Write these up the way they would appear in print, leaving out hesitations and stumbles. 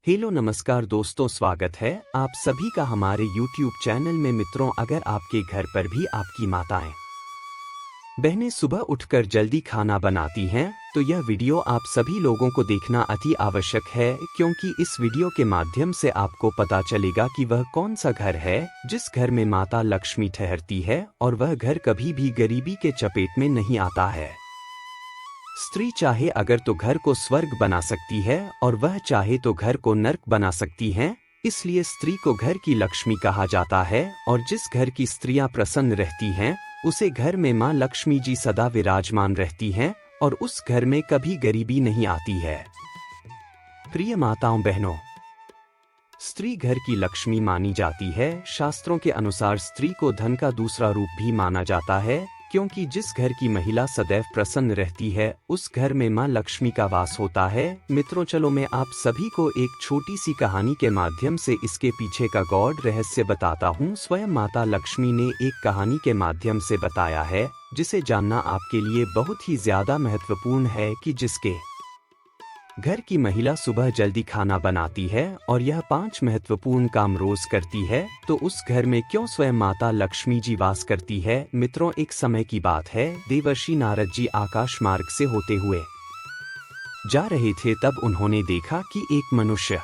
Hello नमस्कार दोस्तों, स्वागत है आप सभी का हमारे YouTube चैनल में। मित्रों, अगर आपके घर पर भी आपकी माताएं बहनें सुबह उठकर जल्दी खाना बनाती हैं तो यह वीडियो आप सभी लोगों को देखना अति आवश्यक है, क्योंकि इस वीडियो के माध्यम से आपको पता चलेगा कि वह कौन सा घर है जिस घर में माता लक्ष्मी ठहरती है और वह घर कभी भी गरीबी के चपेट में नहीं आता है। स्त्री चाहे अगर तो घर को स्वर्ग बना सकती है और वह चाहे तो घर को नर्क बना सकती है। इसलिए स्त्री को घर की लक्ष्मी कहा जाता है और जिस घर की स्त्रियां प्रसन्न रहती हैं उसे घर में मां लक्ष्मी जी सदा विराजमान रहती हैं और उस घर में कभी गरीबी नहीं आती है। प्रिय माताओं बहनों, स्त्री घर की लक्ष्मी मानी जाती है। शास्त्रों के अनुसार स्त्री को धन का दूसरा रूप भी माना जाता है, क्योंकि जिस घर की महिला सदैव प्रसन्न रहती है उस घर में मां लक्ष्मी का वास होता है। मित्रों, चलो मैं आप सभी को एक छोटी सी कहानी के माध्यम से इसके पीछे का गॉड रहस्य बताता हूँ। स्वयं माता लक्ष्मी ने एक कहानी के माध्यम से बताया है जिसे जानना आपके लिए बहुत ही ज्यादा महत्वपूर्ण है कि जिसके घर की महिला सुबह जल्दी खाना बनाती है और यह 5 महत्वपूर्ण काम रोज करती है, तो उस घर में क्यों स्वयं माता लक्ष्मी जी वास करती है। मित्रों, एक समय की बात है, देवर्षि नारद जी आकाश मार्ग से होते हुए जा रहे थे। तब उन्होंने देखा कि एक मनुष्य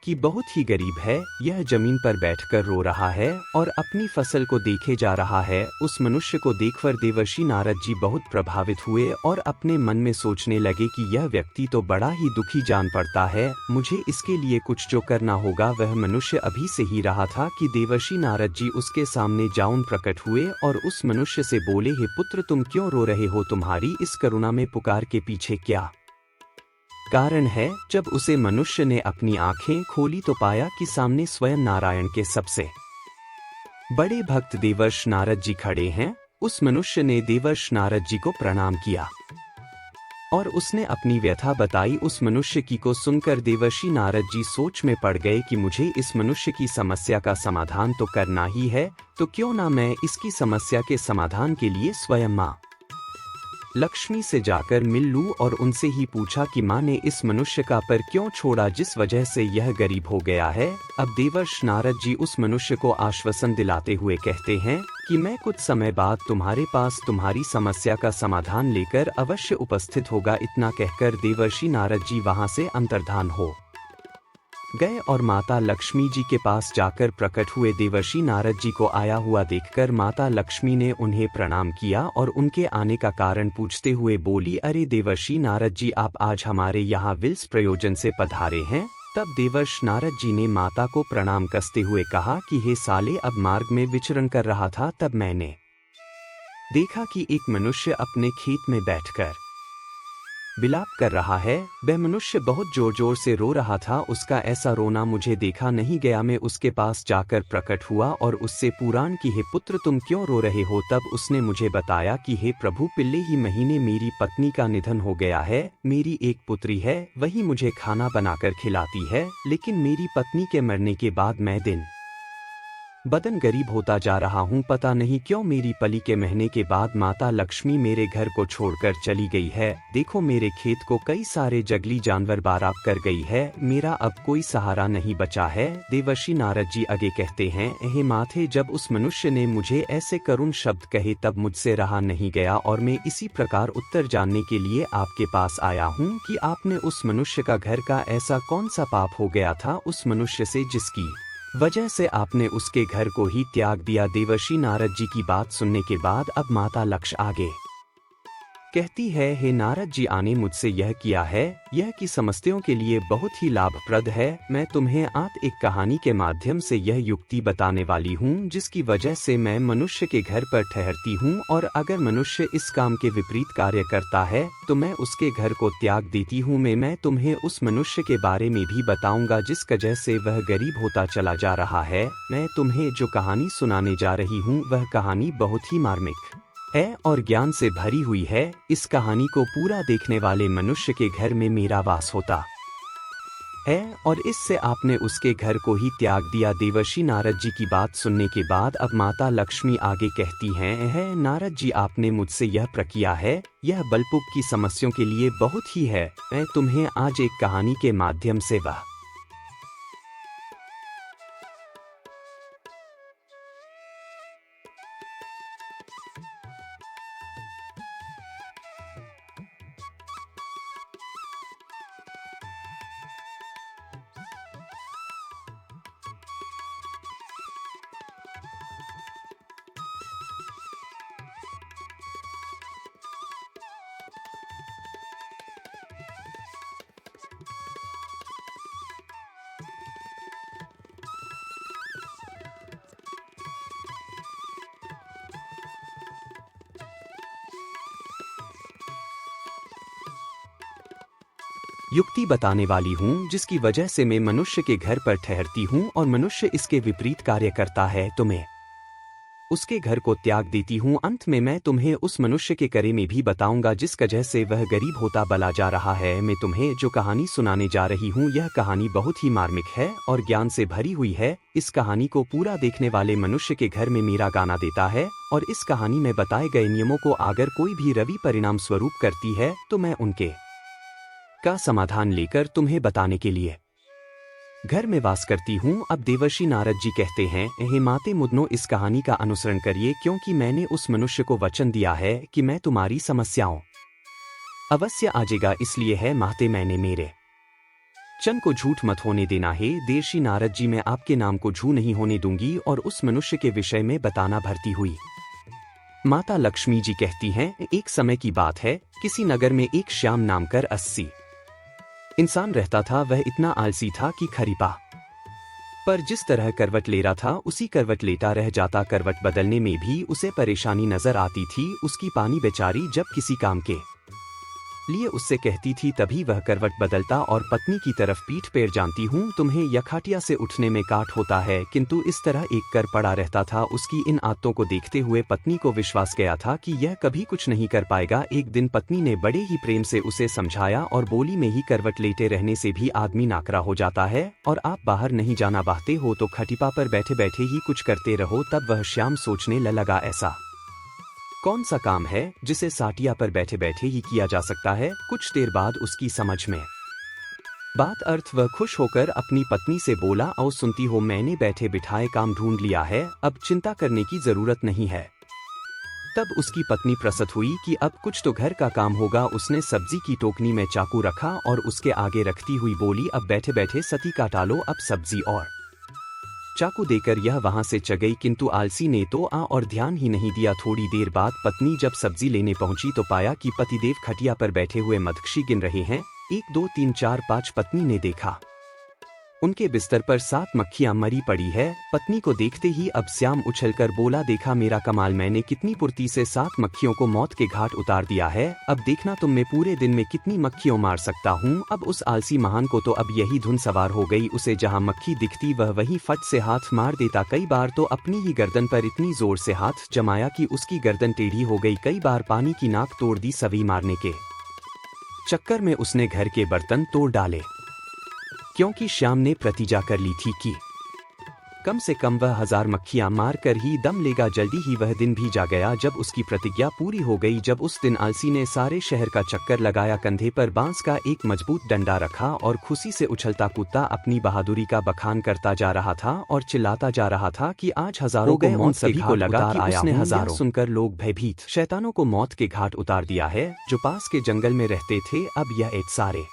कि बहुत ही गरीब है, यह जमीन पर बैठकर रो रहा है और अपनी फसल को देखे जा रहा है। उस मनुष्य को देखकर देवर्षि नारद जी बहुत प्रभावित हुए और अपने मन में सोचने लगे कि यह व्यक्ति तो बड़ा ही दुखी जान पड़ता है, मुझे इसके लिए कुछ जो करना होगा। वह मनुष्य अभी से ही रहा था कि देवर्षि नारद जी उसके सामने जाऊन प्रकट हुए और उस मनुष्य से बोले, हे पुत्र, तुम क्यों रो रहे हो? तुम्हारी इस करुणा में पुकार के पीछे क्या कारण है? जब उसे मनुष्य ने अपनी आंखें खोली तो पाया कि सामने स्वयं नारायण के सबसे बड़े भक्त देवर्ष नारद जी खड़े हैं। उस मनुष्य ने देवर्ष नारद जी को प्रणाम किया और उसने अपनी व्यथा बताई। उस मनुष्य की को सुनकर देवर्षि नारद जी सोच में पड़ गए कि मुझे इस मनुष्य की समस्या का समाधान तो करना ही है, तो क्यों ना मैं इसकी समस्या के समाधान के लिए स्वयं मां लक्ष्मी से जाकर मिल लूं। और उनसे ही पूछा कि मां ने इस मनुष्य का पर क्यों छोड़ा जिस वजह से यह गरीब हो गया है। अब देवर्ष नारद जी उस मनुष्य को आश्वासन दिलाते हुए कहते हैं कि मैं कुछ समय बाद तुम्हारे पास तुम्हारी समस्या का समाधान लेकर अवश्य उपस्थित होगा। इतना कहकर देवर्षि नारद जी वहां से अंतर्धान हो गए और माता लक्ष्मी जी के पास जाकर प्रकट हुए। देवर्षि नारद जी को आया हुआ देखकर माता लक्ष्मी ने उन्हें प्रणाम किया और उनके आने का कारण पूछते हुए बोली, अरे देवर्षि नारद जी, आप आज हमारे यहाँ विल्स प्रयोजन से पधारे हैं। तब देवर्ष नारद जी ने माता को प्रणाम कसते हुए कहा कि हे साले, अब मार्ग में विचरण कर रहा था, तब मैंने देखा कि एक मनुष्य अपने खेत में बैठकर विलाप कर रहा है। वह मनुष्य बहुत जोर जोर से रो रहा था। उसका ऐसा रोना मुझे देखा नहीं गया। मैं उसके पास जाकर प्रकट हुआ और उससे पुराण की, हे पुत्र, तुम क्यों रो रहे हो? तब उसने मुझे बताया कि हे प्रभु, पिछले ही महीने मेरी पत्नी का निधन हो गया है। मेरी एक पुत्री है, वही मुझे खाना बनाकर खिलाती है, लेकिन मेरी पत्नी के मरने के बाद मैं दिन बदन गरीब होता जा रहा हूँ। पता नहीं क्यों मेरी पली के महीने के बाद माता लक्ष्मी मेरे घर को छोड़कर चली गई है। देखो, मेरे खेत को कई सारे जंगली जानवर बाराब कर गई है। मेरा अब कोई सहारा नहीं बचा है। देवर्षि नारद जी आगे कहते हैं, हे माथे, जब उस मनुष्य ने मुझे ऐसे करुण शब्द कहे तब मुझसे रहा नहीं गया और मैं इसी प्रकार उत्तर जानने के लिए आपके पास आया हूँ कि आपने उस मनुष्य का घर का ऐसा कौन सा पाप हो गया था उस मनुष्य से जिसकी वजह से आपने उसके घर को ही त्याग दिया। देवर्षि नारद जी की बात सुनने के बाद अब माता लक्ष्मी आगे कहती है, हे नारद जी, आने मुझसे यह किया है, यह कि समस्तों के लिए बहुत ही लाभप्रद है। मैं तुम्हें आज एक कहानी के माध्यम से यह युक्ति बताने वाली हूँ जिसकी वजह से मैं मनुष्य के घर पर ठहरती हूँ और अगर मनुष्य इस काम के विपरीत कार्य करता है तो मैं उसके घर को त्याग देती हूँ। मैं तुम्हें उस मनुष्य के बारे में भी बताऊंगा जिस वजह से वह गरीब होता चला जा रहा है। मैं तुम्हें जो कहानी सुनाने जा रही हूँ वह कहानी बहुत ही मार्मिक है और ज्ञान से भरी हुई है। इस कहानी को पूरा देखने वाले मनुष्य के घर में मेरा वास होता है और इससे आपने उसके घर को ही त्याग दिया। देवर्षि नारद जी की बात सुनने के बाद अब माता लक्ष्मी आगे कहती हैं, नारद जी, आपने मुझसे यह प्रकिया है, यह बलपुक की समस्याओं के लिए बहुत ही है। मैं तुम्हें आज एक कहानी के माध्यम से वह युक्ति बताने वाली हूँ जिसकी वजह से मैं मनुष्य के घर पर ठहरती हूँ और मनुष्य इसके विपरीत कार्य करता है तो मैं उसके घर को त्याग देती हूँ। अंत में मैं तुम्हें उस मनुष्य के करे में भी बताऊंगा जिस वजह से वह गरीब होता बला जा रहा है। मैं तुम्हें जो कहानी सुनाने जा रही हूँ यह कहानी बहुत ही मार्मिक है और ज्ञान से भरी हुई है। इस कहानी को पूरा देखने वाले मनुष्य के घर में मेरा गाना देता है और इस कहानी में बताए गए नियमों को अगर कोई भी रवि परिणाम स्वरूप करती है तो मैं उनके का समाधान लेकर तुम्हें बताने के लिए घर में वास करती हूँ। अब देवर्षि नारद जी कहते हैं, हे माते मुदनो, इस कहानी का अनुसरण करिए क्योंकि मैंने उस मनुष्य को वचन दिया है कि मैं तुम्हारी समस्याओं अवश्य आजेगा, इसलिए है माते मैंने मेरे चन को झूठ मत होने देना है। देवर्षि नारद जी, मैं आपके नाम को झूठ नहीं होने दूंगी और उस मनुष्य के विषय में बताना भरती हुई माता लक्ष्मी जी कहती हैं, एक समय की बात है, किसी नगर में एक श्याम नाम कर 80 इंसान रहता था। वह इतना आलसी था कि खरीपा पर जिस तरह करवट ले रहा था उसी करवट लेटा रह जाता। करवट बदलने में भी उसे परेशानी नजर आती थी। उसकी पानी बेचारी जब किसी काम के लिए उससे कहती थी तभी वह करवट बदलता और पत्नी की तरफ पीठ पेर जानती हूँ तुम्हें यह खाटिया से उठने में काट होता है, किंतु इस तरह एक कर पड़ा रहता था। उसकी इन आदतों को देखते हुए पत्नी को विश्वास गया था कि यह कभी कुछ नहीं कर पाएगा। एक दिन पत्नी ने बड़े ही प्रेम से उसे समझाया और बोली, में ही करवट लेटे रहने से भी आदमी नाकरा हो जाता है और आप बाहर नहीं जाना चाहते हो तो खटिपा पर बैठे बैठे ही कुछ करते रहो। तब वह श्याम सोचने लगा, ऐसा कौन सा काम है जिसे साटिया पर बैठे बैठे ही किया जा सकता है। कुछ देर बाद उसकी समझ में बात अर्थ वह खुश होकर अपनी पत्नी से बोला, आओ सुनती हो, मैंने बैठे बिठाए काम ढूंढ लिया है, अब चिंता करने की जरूरत नहीं है। तब उसकी पत्नी प्रसन्न हुई कि अब कुछ तो घर का काम होगा। उसने सब्जी की टोकनी में चाकू रखा और उसके आगे रखती हुई बोली, अब बैठे बैठे सती काटा लो। अब सब्जी और चाकू देकर यह वहां से चल गई, किंतु आलसी ने तो और ध्यान ही नहीं दिया। थोड़ी देर बाद पत्नी जब सब्जी लेने पहुंची तो पाया कि पतिदेव खटिया पर बैठे हुए मधुक्षी गिन रहे हैं। 1 2 3 4 5 पत्नी ने देखा उनके बिस्तर पर 7 मक्खियां मरी पड़ी है। पत्नी को देखते ही अब श्याम उछलकर बोला, देखा मेरा कमाल, मैंने कितनी फुर्ती से 7 मक्खियों को मौत के घाट उतार दिया है। अब देखना तुम मैं पूरे दिन में कितनी मक्खियों मार सकता हूँ। अब उस आलसी महान को तो अब यही धुन सवार हो गई। उसे जहाँ मक्खी दिखती वह वहीं फट से हाथ मार देता। कई बार तो अपनी ही गर्दन पर इतनी जोर से हाथ जमाया कि उसकी गर्दन टेढ़ी हो गई। कई बार पानी की नाक तोड़ दी। सभी मारने के चक्कर में उसने घर के बर्तन तोड़ डाले, क्योंकि श्याम ने प्रतिज्ञा कर ली थी कि कम से कम वह 1000 मक्खियां मार कर ही दम लेगा। जल्दी ही वह दिन भी जा गया जब उसकी प्रतिज्ञा पूरी हो गई। जब उस दिन आलसी ने सारे शहर का चक्कर लगाया, कंधे पर बांस का एक मजबूत डंडा रखा और खुशी से उछलता कूदता अपनी बहादुरी का बखान करता जा रहा था और चिल्लाता जा रहा था कि आज हजारों को मौत सभी को लगा कि उसने हजारों सुनकर लोग भयभीत शैतानों को मौत के घाट उतार दिया है जो पास के जंगल में रहते थे। अब यह एक सारे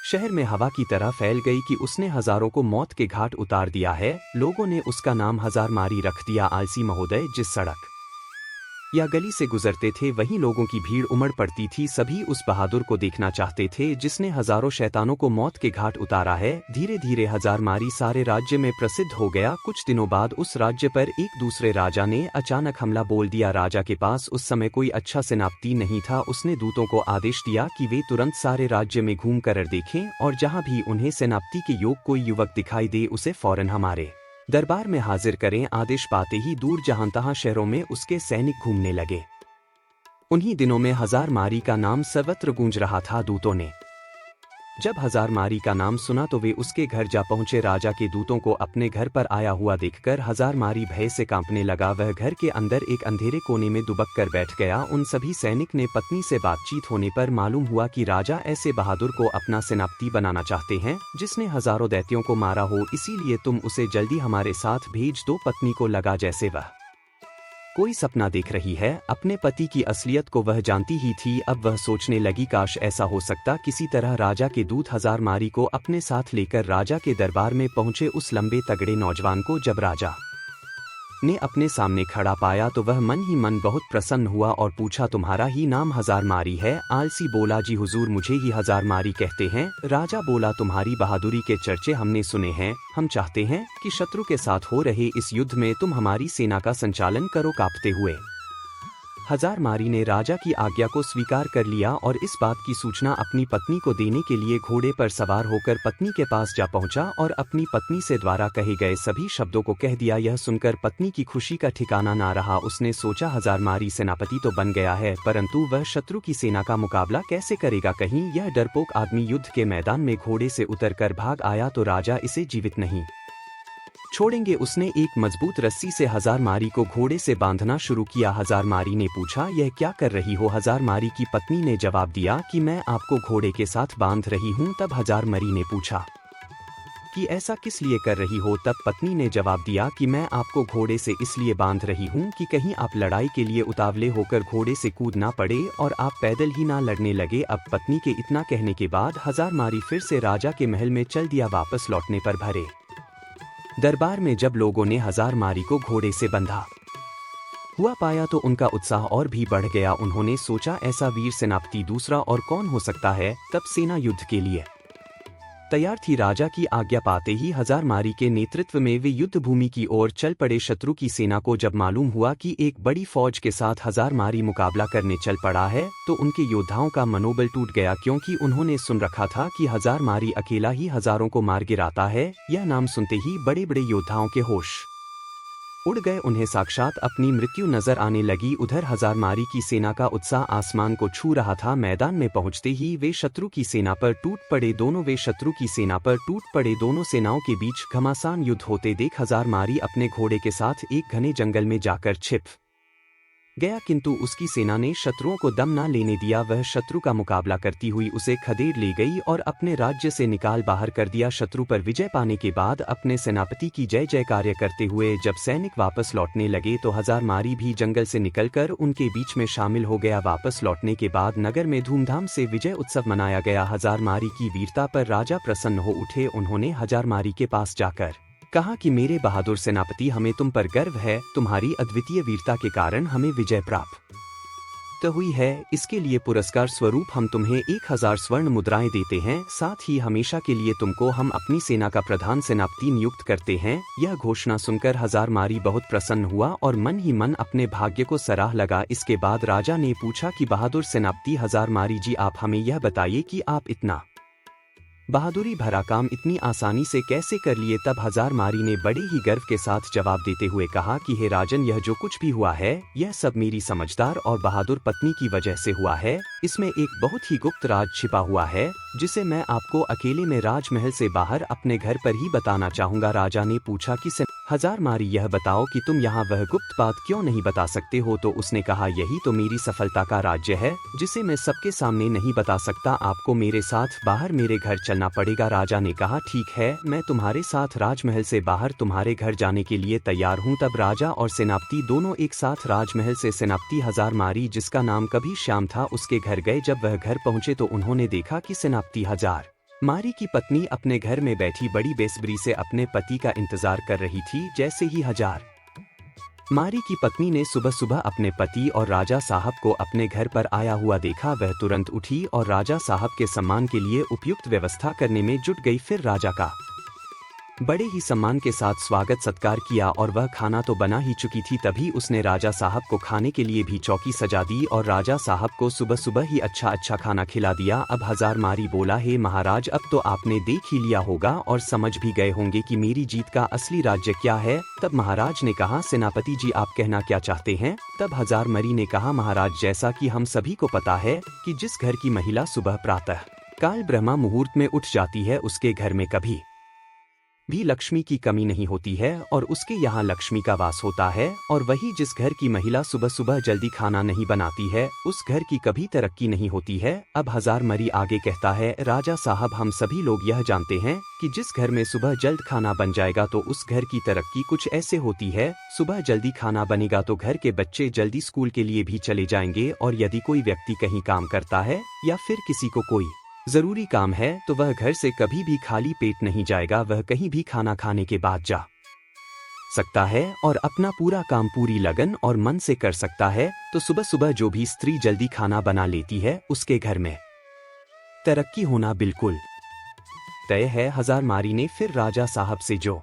शहर में हवा की तरह फैल गई कि उसने हजारों को मौत के घाट उतार दिया है। लोगों ने उसका नाम हजार मारी रख दिया। आलसी महोदय जिस सड़क या गली से गुजरते थे वहीं लोगों की भीड़ उमड़ पड़ती थी। सभी उस बहादुर को देखना चाहते थे जिसने हजारों शैतानों को मौत के घाट उतारा है। धीरे धीरे हजार मारी सारे राज्य में प्रसिद्ध हो गया। कुछ दिनों बाद उस राज्य पर एक दूसरे राजा ने अचानक हमला बोल दिया। राजा के पास उस समय कोई अच्छा सेनापति नहीं था। उसने दूतों को आदेश दिया कि वे तुरंत सारे राज्य में घूम कर देखें और जहाँ भी उन्हें सेनापति के योग कोई युवक दिखाई दे उसे फौरन हमारे दरबार में हाजिर करें। आदेश पाते ही दूर जहां तहां शहरों में उसके सैनिक घूमने लगे। उन्हीं दिनों में हजार मारी का नाम सर्वत्र गूंज रहा था। दूतों ने जब हजार मारी का नाम सुना तो वे उसके घर जा पहुंचे। राजा के दूतों को अपने घर पर आया हुआ देखकर हजार मारी भय से कांपने लगा। वह घर के अंदर एक अंधेरे कोने में दुबक कर बैठ गया। उन सभी सैनिक ने पत्नी से बातचीत होने पर मालूम हुआ कि राजा ऐसे बहादुर को अपना सेनापति बनाना चाहते हैं जिसने हजारों दैत्यों को मारा हो, इसीलिए तुम उसे जल्दी हमारे साथ भेज दो। पत्नी को लगा जैसे वह कोई सपना देख रही है। अपने पति की असलियत को वह जानती ही थी। अब वह सोचने लगी, काश ऐसा हो सकता किसी तरह राजा के दूत हजार मारी को अपने साथ लेकर राजा के दरबार में पहुंचे। उस लंबे तगड़े नौजवान को जब राजा ने अपने सामने खड़ा पाया तो वह मन ही मन बहुत प्रसन्न हुआ और पूछा, तुम्हारा ही नाम हजार मारी है? आलसी बोला, जी हुजूर, मुझे ही हजार मारी कहते हैं। राजा बोला, तुम्हारी बहादुरी के चर्चे हमने सुने हैं। हम चाहते हैं कि शत्रु के साथ हो रहे इस युद्ध में तुम हमारी सेना का संचालन करो। कांपते हुए हजारमारी ने राजा की आज्ञा को स्वीकार कर लिया और इस बात की सूचना अपनी पत्नी को देने के लिए घोड़े पर सवार होकर पत्नी के पास जा पहुंचा और अपनी पत्नी से द्वारा कहे गए सभी शब्दों को कह दिया। यह सुनकर पत्नी की खुशी का ठिकाना ना रहा। उसने सोचा हजारमारी सेनापति तो बन गया है, परंतु वह शत्रु की सेना का मुकाबला कैसे करेगा। कहीं यह डरपोक आदमी युद्ध के मैदान में घोड़े से उतरकर भाग आया तो राजा इसे जीवित नहीं छोड़ेंगे। उसने एक मजबूत रस्सी से हजारमारी को घोड़े से बांधना शुरू किया। हजारमारी ने पूछा, यह क्या कर रही हो? हजारमारी की पत्नी ने जवाब दिया कि मैं आपको घोड़े के साथ बांध रही हूँ। तब हजारमारी ने पूछा कि ऐसा किस लिए कर रही हो? तब पत्नी ने जवाब दिया कि मैं आपको घोड़े से इसलिए बांध रही हूँ कि कहीं आप लड़ाई के लिए उतावले होकर घोड़े से कूद ना पड़े और आप पैदल ही ना लड़ने लगे। अब पत्नी के इतना कहने के बाद हजारमारी फिर से राजा के महल में चल दिया। वापस लौटने पर भरे दरबार में जब लोगों ने हजारमारी को घोड़े से बंधा हुआ पाया तो उनका उत्साह और भी बढ़ गया। उन्होंने सोचा, ऐसा वीर सेनापति दूसरा और कौन हो सकता है। तब सेना युद्ध के लिए तैयार थी। राजा की आज्ञा पाते ही हजारमारी के नेतृत्व में वे युद्ध भूमि की ओर चल पड़े। शत्रु की सेना को जब मालूम हुआ कि एक बड़ी फौज के साथ हजारमारी मुकाबला करने चल पड़ा है तो उनके योद्धाओं का मनोबल टूट गया, क्योंकि उन्होंने सुन रखा था कि हजारमारी अकेला ही हजारों को मार गिराता है। यह नाम सुनते ही बड़े बड़े योद्धाओं के होश उड़ गए। उन्हें साक्षात अपनी मृत्यु नजर आने लगी। उधर हजारमारी की सेना का उत्साह आसमान को छू रहा था। मैदान में पहुंचते ही वे शत्रु की सेना पर टूट पड़े। दोनों सेनाओं के बीच घमासान युद्ध होते देख हजारमारी अपने घोड़े के साथ एक घने जंगल में जाकर छिप गया, किंतु उसकी सेना ने शत्रुओं को दम ना लेने दिया। वह शत्रु का मुकाबला करती हुई उसे खदेड़ ले गई और अपने राज्य से निकाल बाहर कर दिया। शत्रु पर विजय पाने के बाद अपने सेनापति की जय जयकार करते हुए जब सैनिक वापस लौटने लगे तो हजारमारी भी जंगल से निकलकर उनके बीच में शामिल हो गया। वापस लौटने के बाद नगर में धूमधाम से विजय उत्सव मनाया गया। हजारमारी की वीरता पर राजा प्रसन्न हो उठे। उन्होंने हजारमारी के पास जाकर कहा कि मेरे बहादुर सेनापति, हमें तुम पर गर्व है। तुम्हारी अद्वितीय वीरता के कारण हमें विजय प्राप्त हुई है। इसके लिए पुरस्कार स्वरूप हम तुम्हें 1000 स्वर्ण मुद्राएं देते हैं। साथ ही हमेशा के लिए तुमको हम अपनी सेना का प्रधान सेनापति नियुक्त करते हैं। यह घोषणा सुनकर हजारमारी बहुत प्रसन्न हुआ और मन ही मन अपने भाग्य को सराह लगा। इसके बाद राजा ने पूछा कि बहादुर सेनापति हजारमारी जी, आप हमें यह बताइए कि आप इतना बहादुरी भरा काम इतनी आसानी से कैसे कर लिए। तब हजारमारी ने बड़े ही गर्व के साथ जवाब देते हुए कहा कि हे राजन, यह जो कुछ भी हुआ है यह सब मेरी समझदार और बहादुर पत्नी की वजह से हुआ है। इसमें एक बहुत ही गुप्त राज छिपा हुआ है जिसे मैं आपको अकेले में राजमहल से बाहर अपने घर पर ही बताना चाहूंगा। राजा ने पूछा कि हजारमारी, यह बताओ कि तुम यहाँ वह गुप्त बात क्यों नहीं बता सकते हो। तो उसने कहा, यही तो मेरी सफलता का राज्य है जिसे मैं सबके सामने नहीं बता सकता। आपको मेरे साथ बाहर मेरे घर चलना पड़ेगा। राजा ने कहा, ठीक है, मैं तुम्हारे साथ राजमहल से बाहर तुम्हारे घर जाने के लिए तैयार हूँ। तब राजा और सेनापति दोनों एक साथ राजमहल से सेनापति हजारमारी, जिसका नाम कभी श्याम था, उसके घर गए। जब वह घर पहुंचे तो उन्होंने देखा कि सेनापति हजारमारी की पत्नी अपने घर में बैठी बड़ी बेसब्री से अपने पति का इंतजार कर रही थी। जैसे ही हजारमारी की पत्नी ने सुबह सुबह अपने पति और राजा साहब को अपने घर पर आया हुआ देखा, वह तुरंत उठी और राजा साहब के सम्मान के लिए उपयुक्त व्यवस्था करने में जुट गई। फिर राजा का बड़े ही सम्मान के साथ स्वागत सत्कार किया और वह खाना तो बना ही चुकी थी, तभी उसने राजा साहब को खाने के लिए भी चौकी सजा दी और राजा साहब को सुबह सुबह ही अच्छा खाना खिला दिया। अब हजारमारी बोला, हे महाराज, अब तो आपने देख ही लिया होगा और समझ भी गए होंगे कि मेरी जीत का असली राज्य क्या है। तब महाराज ने कहा, सेनापति जी, आप कहना क्या चाहते हैं। तब हजारमारी ने कहा, महाराज, जैसा कि हम सभी को पता है कि जिस घर की महिला सुबह प्रातः काल ब्रह्मा मुहूर्त में उठ जाती है उसके घर में कभी भी लक्ष्मी की कमी नहीं होती है और उसके यहाँ लक्ष्मी का वास होता है। और वही जिस घर की महिला सुबह सुबह जल्दी खाना नहीं बनाती है उस घर की कभी तरक्की नहीं होती है। अब हजारमारी आगे कहता है, राजा साहब, हम सभी लोग यह जानते हैं कि जिस घर में सुबह जल्द खाना बन जाएगा तो उस घर की तरक्की कुछ ऐसे होती है। सुबह जल्दी खाना बनेगा तो घर के बच्चे जल्दी स्कूल के लिए भी चले जाएंगे और यदि कोई व्यक्ति कहीं काम करता है या फिर किसी को कोई जरूरी काम है तो वह घर से कभी भी खाली पेट नहीं जाएगा। वह कहीं भी खाना खाने के बाद जा सकता है और अपना पूरा काम पूरी लगन और मन से कर सकता है। तो सुबह सुबह जो भी स्त्री जल्दी खाना बना लेती है उसके घर में तरक्की होना बिल्कुल तय है। हजारमारी ने फिर राजा साहब से जो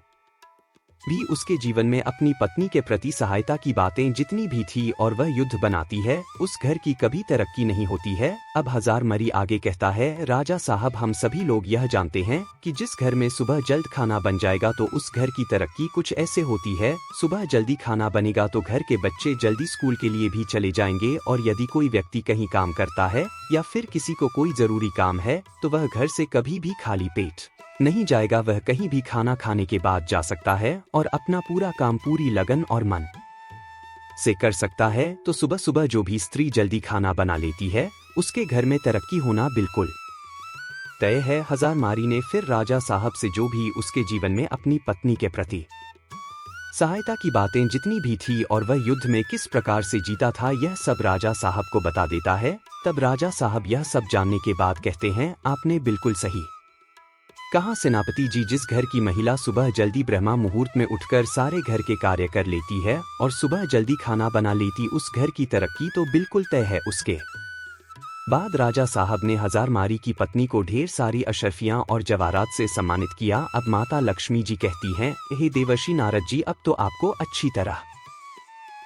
भी उसके जीवन में अपनी पत्नी के प्रति सहायता की बातें जितनी भी थी और वह युद्ध बनाती है, उस घर की कभी तरक्की नहीं होती है। अब हजार मरी आगे कहता है, राजा साहब हम सभी लोग यह जानते हैं कि जिस घर में सुबह जल्द खाना बन जाएगा तो उस घर की तरक्की कुछ ऐसे होती है। सुबह जल्दी खाना बनेगा तो घर के बच्चे जल्दी स्कूल के लिए भी चले जाएंगे, और यदि कोई व्यक्ति कहीं काम करता है या फिर किसी को कोई जरूरी काम है तो वह घर से कभी भी खाली पेट नहीं जाएगा। वह कहीं भी खाना खाने के बाद जा सकता है और अपना पूरा काम पूरी लगन और मन से कर सकता है। तो सुबह सुबह जो भी स्त्री जल्दी खाना बना लेती है उसके घर में तरक्की होना बिल्कुल तय है। हजार मारी ने फिर राजा साहब से जो भी उसके जीवन में अपनी पत्नी के प्रति सहायता की बातें जितनी भी थी और वह युद्ध में किस प्रकार से जीता था, यह सब राजा साहब को बता देता है। तब राजा साहब यह सब जानने के बाद कहते हैं, आपने बिल्कुल सही कहा सेनापति जी। जिस घर की महिला सुबह जल्दी ब्रह्मा मुहूर्त में उठकर सारे घर के कार्य कर लेती है और सुबह जल्दी खाना बना लेती, उस घर की तरक्की तो बिल्कुल तय है। उसके बाद राजा साहब ने हजार मारी की पत्नी को ढेर सारी अशर्फियां और जवाहरात से सम्मानित किया। अब माता लक्ष्मी जी कहती हैं, हे देवर्षि नारद जी, अब तो आपको अच्छी तरह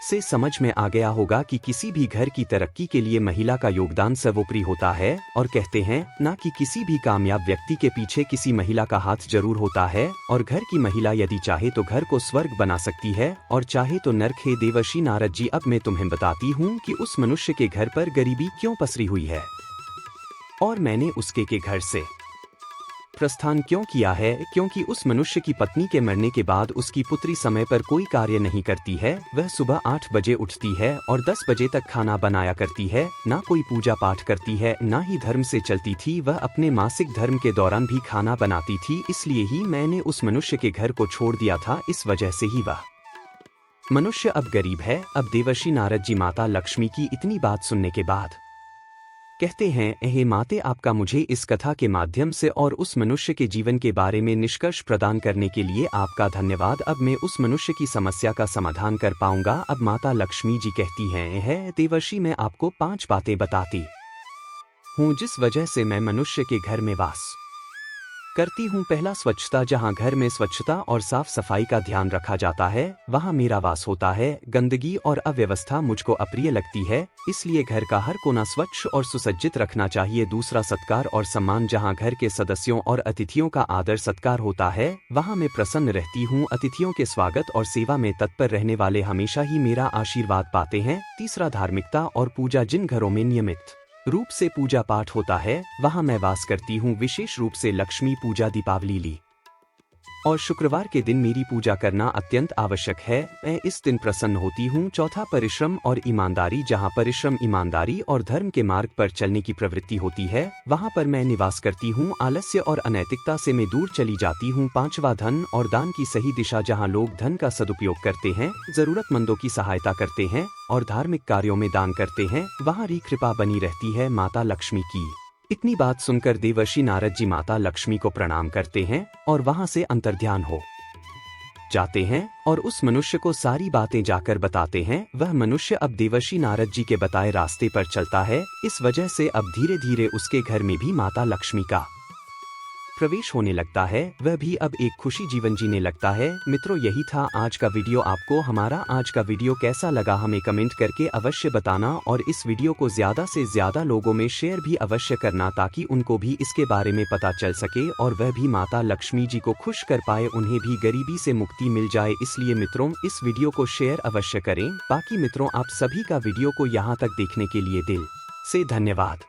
से समझ में आ गया होगा कि किसी भी घर की तरक्की के लिए महिला का योगदान सर्वोपरि होता है। और कहते हैं ना कि किसी भी कामयाब व्यक्ति के पीछे किसी महिला का हाथ जरूर होता है, और घर की महिला यदि चाहे तो घर को स्वर्ग बना सकती है और चाहे तो नरक। हे देवर्षि नारद जी, अब मैं तुम्हें बताती हूँ कि उस मनुष्य के घर पर गरीबी क्यों पसरी हुई है और मैंने उसके के घर से प्रस्थान क्यों किया है। क्योंकि उस मनुष्य की पत्नी के मरने के बाद उसकी पुत्री समय पर कोई कार्य नहीं करती है। वह सुबह 8 बजे उठती है और 10 बजे तक खाना बनाया करती है, ना कोई पूजा पाठ करती है, ना ही धर्म से चलती थी। वह अपने मासिक धर्म के दौरान भी खाना बनाती थी। इसलिए ही मैंने उस मनुष्य के घर को छोड़ दिया था। इस वजह से ही वह मनुष्य अब गरीब है। अब देवर्षि नारद जी माता लक्ष्मी की इतनी बात सुनने के बाद कहते हैं, हे माते, आपका मुझे इस कथा के माध्यम से और उस मनुष्य के जीवन के बारे में निष्कर्ष प्रदान करने के लिए आपका धन्यवाद। अब मैं उस मनुष्य की समस्या का समाधान कर पाऊंगा। अब माता लक्ष्मी जी कहती हैं, है देवर्षि, मैं आपको 5 बातें बताती हूँ जिस वजह से मैं मनुष्य के घर में वास करती हूँ। पहला, स्वच्छता। जहाँ घर में स्वच्छता और साफ सफाई का ध्यान रखा जाता है वहाँ मेरा वास होता है। गंदगी और अव्यवस्था मुझको अप्रिय लगती है, इसलिए घर का हर कोना स्वच्छ और सुसज्जित रखना चाहिए। दूसरा, सत्कार और सम्मान। जहाँ घर के सदस्यों और अतिथियों का आदर सत्कार होता है वहाँ मैं प्रसन्न रहती हूँ। अतिथियों के स्वागत और सेवा में तत्पर रहने वाले हमेशा ही मेरा आशीर्वाद पाते हैं। तीसरा, धार्मिकता और पूजा। जिन घरों में नियमित रूप से पूजा पाठ होता है वहां मैं वास करती हूँ। विशेष रूप से लक्ष्मी पूजा, दीपावली और शुक्रवार के दिन मेरी पूजा करना अत्यंत आवश्यक है। मैं इस दिन प्रसन्न होती हूँ। चौथा, परिश्रम और ईमानदारी। जहाँ परिश्रम, ईमानदारी और धर्म के मार्ग पर चलने की प्रवृत्ति होती है वहाँ पर मैं निवास करती हूँ। आलस्य और अनैतिकता से मैं दूर चली जाती हूँ। पांचवा, धन और दान की सही दिशा। जहाँ लोग धन का सदुपयोग करते हैं, जरूरतमंदों की सहायता करते हैं और धार्मिक कार्यों में दान करते हैं, वहाँ री कृपा बनी रहती है माता लक्ष्मी की। इतनी बात सुनकर देवर्षि नारद जी माता लक्ष्मी को प्रणाम करते हैं और वहां से अंतर्ध्यान हो जाते हैं और उस मनुष्य को सारी बातें जाकर बताते हैं। वह मनुष्य अब देवर्षि नारद जी के बताए रास्ते पर चलता है। इस वजह से अब धीरे धीरे उसके घर में भी माता लक्ष्मी का प्रवेश होने लगता है। वह भी अब एक खुशी जीवन जीने लगता है। मित्रों, यही था आज का वीडियो। आपको हमारा आज का वीडियो कैसा लगा हमें कमेंट करके अवश्य बताना, और इस वीडियो को ज्यादा से ज्यादा लोगों में शेयर भी अवश्य करना ताकि उनको भी इसके बारे में पता चल सके और वह भी माता लक्ष्मी जी को खुश कर पाए, उन्हें भी गरीबी से मुक्ति मिल जाए। इसलिए मित्रों, इस वीडियो को शेयर अवश्य करें। बाकी मित्रों, आप सभी का वीडियो को यहाँ तक देखने के लिए दिल से धन्यवाद।